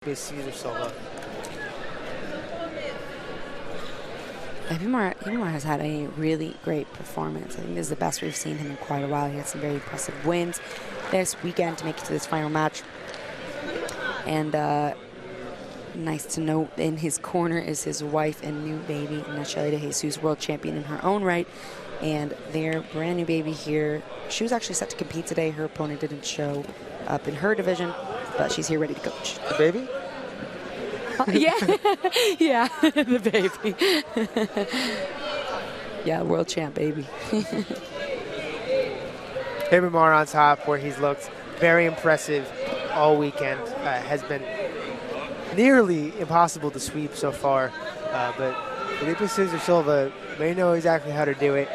Felipe Cesar Silva. Ribamar has had a really great performance. I think this is the best we've seen him in quite a while. He had some very impressive wins this weekend to make it to this final match. And nice to note, in his corner is his wife and new baby, Nacheli de Jesus, world champion in her own right. And their brand new baby here, she was actually set to compete today. Her opponent didn't show up in her division, but she's here ready to coach. The baby? Yeah, yeah, the baby. Yeah, world champ baby. Ribamar on top, where he's looked very impressive all weekend. Has been nearly impossible to sweep so far, but Felipe Cesar Silva may know exactly how to do it.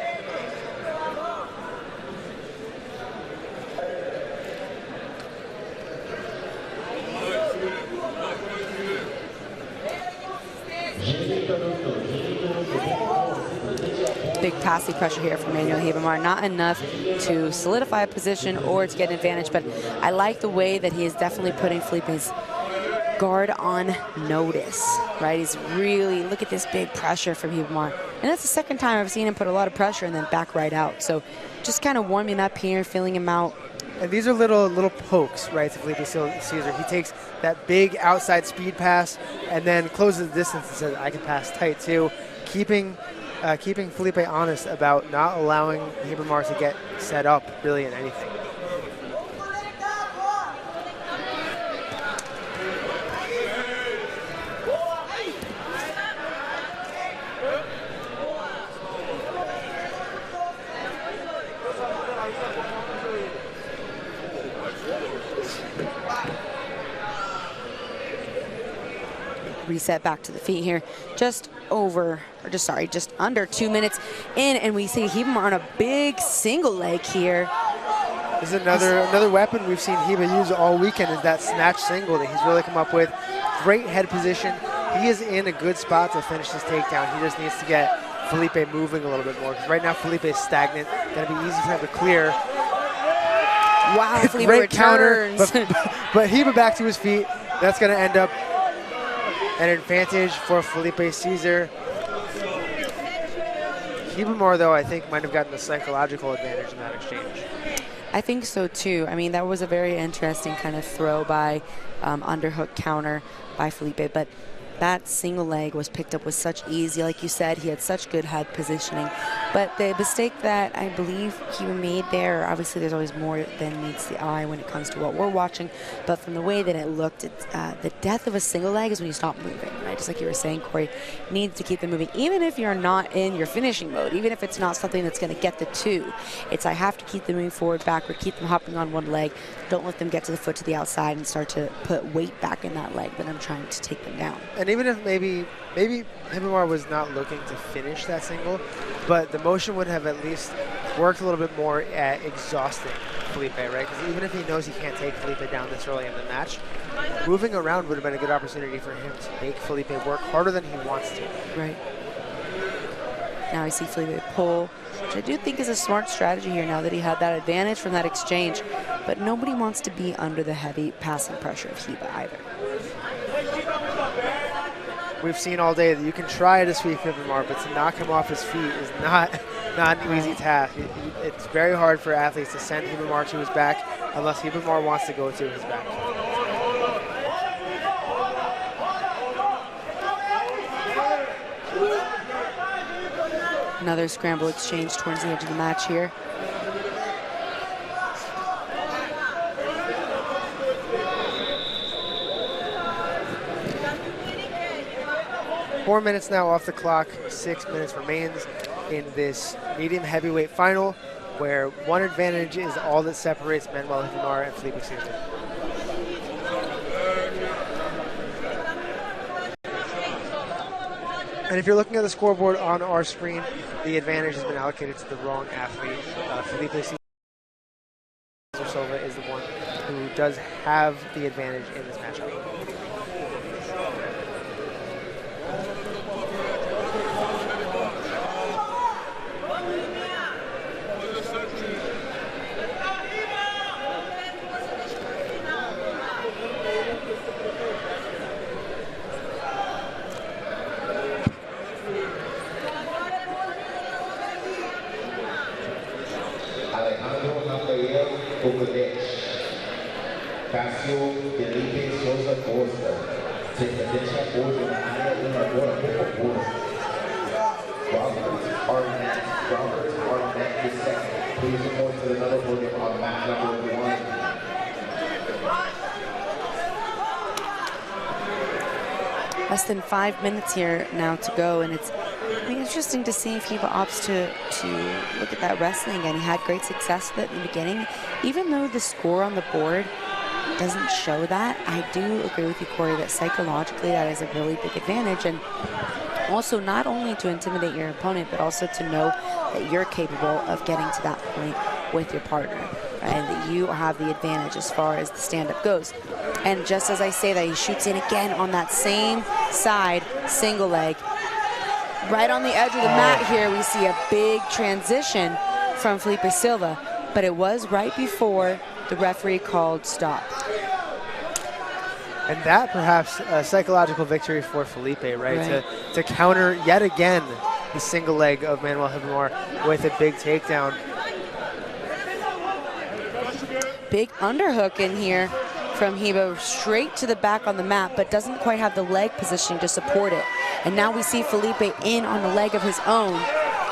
Big passing pressure here from Manuel Ribamar. Not enough to solidify a position or to get an advantage, but I like the way that he is definitely putting Felipe's guard on notice, right? He's really, look at this big pressure from Ribamar. And that's the second time I've seen him put a lot of pressure and then back right out. So just kind of warming up here, feeling him out. And these are little pokes, right, to Felipe Cesar. He takes that big outside speed pass and then closes the distance and says, I can pass tight too. Keeping Felipe honest about not allowing Ribamar to get set up really in anything. Reset back to the feet here. Just under 2 minutes in, and we see Ribamar on a big single leg here. This is another weapon we've seen Hiba use all weekend, is that snatch single that he's really come up with. Great head position. He is in a good spot to finish this takedown. He just needs to get Felipe moving a little bit more, because right now Felipe is stagnant. Gonna be easy for him to clear. Wow, Felipe great returns. counter, but Hiba back to his feet. That's gonna end up an advantage for Felipe Cesar. Ribamar, though, I think might have gotten the psychological advantage in that exchange. I think so too. I mean, that was a very interesting kind of throw by underhook counter by Felipe, but that single leg was picked up with such ease. Like you said, he had such good head positioning. But the mistake that I believe he made there, obviously there's always more than meets the eye when it comes to what we're watching, but from the way that it looked, the death of a single leg is when you stop moving, right? Just like you were saying, Corey, needs to keep them moving, even if you're not in your finishing mode, even if it's not something that's going to get the two. It's I have to keep them moving forward, backward, keep them hopping on one leg. Don't let them get to the foot to the outside and start to put weight back in that leg that I'm trying to take them down. And even if maybe Ribamar was not looking to finish that single, but the motion would have at least worked a little bit more at exhausting Felipe, right? Because even if he knows he can't take Felipe down this early in the match, moving around would have been a good opportunity for him to make Felipe work harder than he wants to. Right. Now I see Felipe pull, which I do think is a smart strategy here now that he had that advantage from that exchange. But nobody wants to be under the heavy passing pressure of Hiba either. We've seen all day that you can try to sweep Ribamar, but to knock him off his feet is not an easy task. It's very hard for athletes to send Ribamar to his back unless Ribamar wants to go to his back. Another scramble exchange towards the edge of the match here. Four minutes now off the clock. 6 minutes remains in this medium heavyweight final, where one advantage is all that separates Manuel Ribamar and Felipe Cesar. And if you're looking at the scoreboard on our screen, the advantage has been allocated to the wrong athlete. Felipe Cesar Silva is the one who does have the advantage in this matchup. Less than 5 minutes here now to go, and it's interesting to see if Hiba opts to look at that wrestling again. He had great success with it in the beginning. Even though the score on the board doesn't show that, I do agree with you, Corey, that psychologically that is a really big advantage. And also not only to intimidate your opponent, but also to know that you're capable of getting to that point with your partner, right? And that you have the advantage as far as the stand-up goes. And just as I say that, he shoots in again on that same side, single leg. Right on the edge of the mat here, we see a big transition from Felipe Silva, but it was right before the referee called stop. And that perhaps a psychological victory for Felipe, right? To counter yet again the single leg of Manuel Ribamar with a big takedown. Big underhook in here from Hiba, straight to the back on the mat, but doesn't quite have the leg positioning to support it. And now we see Felipe in on the leg of his own.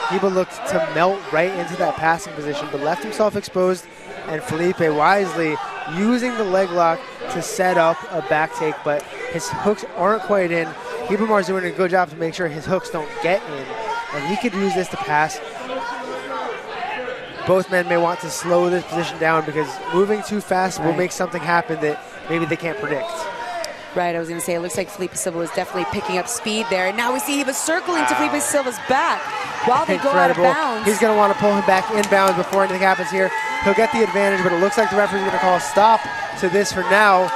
Hiba looked to melt right into that passing position, but left himself exposed, and Felipe wisely using the leg lock to set up a back take, but his hooks aren't quite in. Ribamar's doing a good job to make sure his hooks don't get in, and he could use this to pass. Both men may want to slow this position down because moving too fast will make something happen that maybe they can't predict. Right, I was going to say, it looks like Felipe Silva was definitely picking up speed there. And now we see he was circling to Felipe Silva's back while they go out of bounds. He's going to want to pull him back inbounds before anything happens here. He'll get the advantage, but it looks like the referee's going to call a stop to this for now.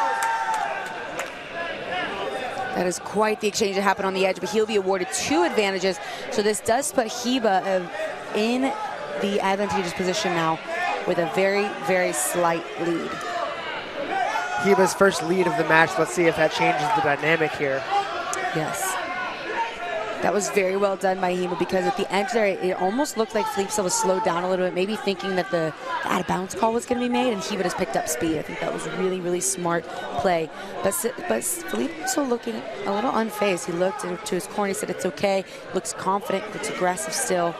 That is quite the exchange that happened on the edge, but he'll be awarded 2 advantages. So this does put Hiba in the advantageous position now with a very, very slight lead. Hiba's first lead of the match. Let's see if that changes the dynamic here. Yes. That was very well done by Hiba, because at the edge there, it almost looked like Felipe Silva slowed down a little bit, maybe thinking that the out-of-bounds call was going to be made, and Hiba just picked up speed. I think that was really, really smart play. But Felipe was still looking a little unfazed. He looked to his corner, he said it's okay, looks confident, looks aggressive still.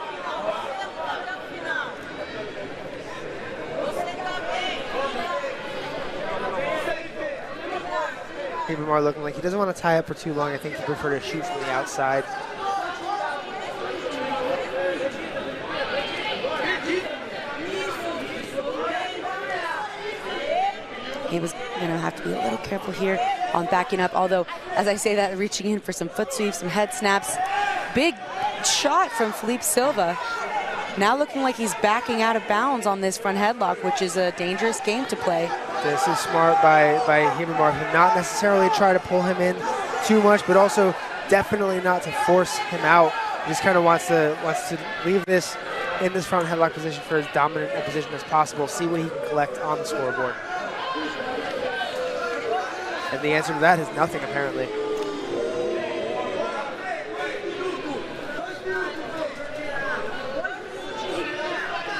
Ribamar looking like he doesn't want to tie up for too long. I think he prefer to shoot from the outside. He was going to have to be a little careful here on backing up, although, as I say that, reaching in for some foot sweeps, some head snaps. Big shot from Felipe Silva. Now looking like he's backing out of bounds on this front headlock, which is a dangerous game to play. This is smart by Ribamar to not necessarily try to pull him in too much, but also definitely not to force him out. He just kind of wants to leave this in this front headlock position for as dominant a position as possible, see what he can collect on the scoreboard. And the answer to that is nothing, apparently.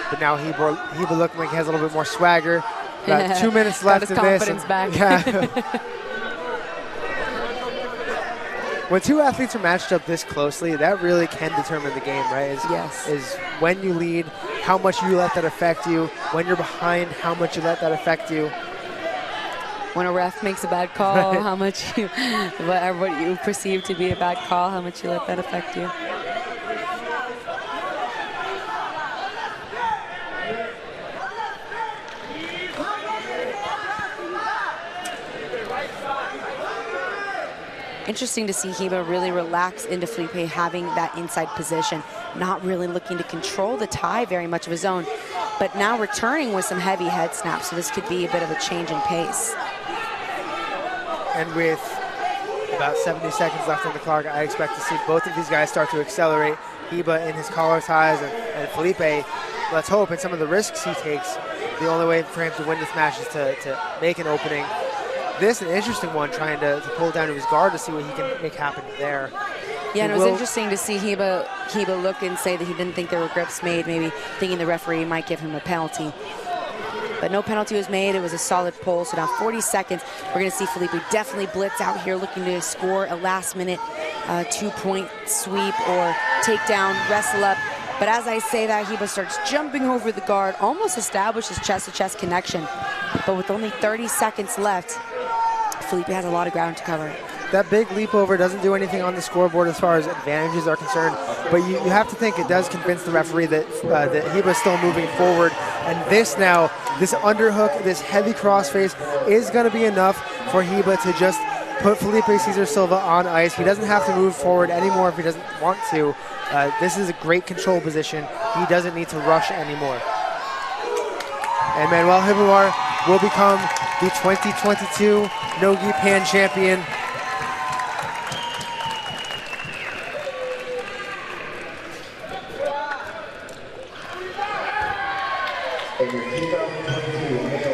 But now Hiba looking like he has a little bit more swagger. About 2 minutes left in this. Confidence back. Yeah. When two athletes are matched up this closely, that really can determine the game, right? Is when you lead, how much you let that affect you. When you're behind, how much you let that affect you. When a ref makes a bad call, how much what you perceive to be a bad call, how much you let that affect you. Interesting to see Hiba really relax into Felipe having that inside position, not really looking to control the tie very much of his own, but now returning with some heavy head snaps, so this could be a bit of a change in pace. And with about 70 seconds left on the clock, I expect to see both of these guys start to accelerate. Hiba in his collar ties and Felipe, let's hope, in some of the risks he takes, the only way for him to win this match is to make an opening. This an interesting one, trying to pull down to his guard to see what he can make happen there. Yeah, and it was interesting to see Hiba look and say that he didn't think there were grips made, maybe thinking the referee might give him a penalty. but no penalty was made. It was a solid pull. So now 40 seconds. We're going to see Felipe definitely blitz out here, looking to score a last-minute 2-point sweep or takedown, wrestle up. But as I say that, Hiba starts jumping over the guard, almost establishes chest-to-chest connection. But with only 30 seconds left, Felipe has a lot of ground to cover. That big leap over doesn't do anything on the scoreboard as far as advantages are concerned, but you have to think it does convince the referee that Hiba is still moving forward. And this now, this underhook, this heavy crossface is going to be enough for Hiba to just put Felipe Cesar Silva on ice. He doesn't have to move forward anymore if he doesn't want to. This is a great control position. He doesn't need to rush anymore. And Manuel Ribamar will become the 2022 Nogi Pan champion. In your 2022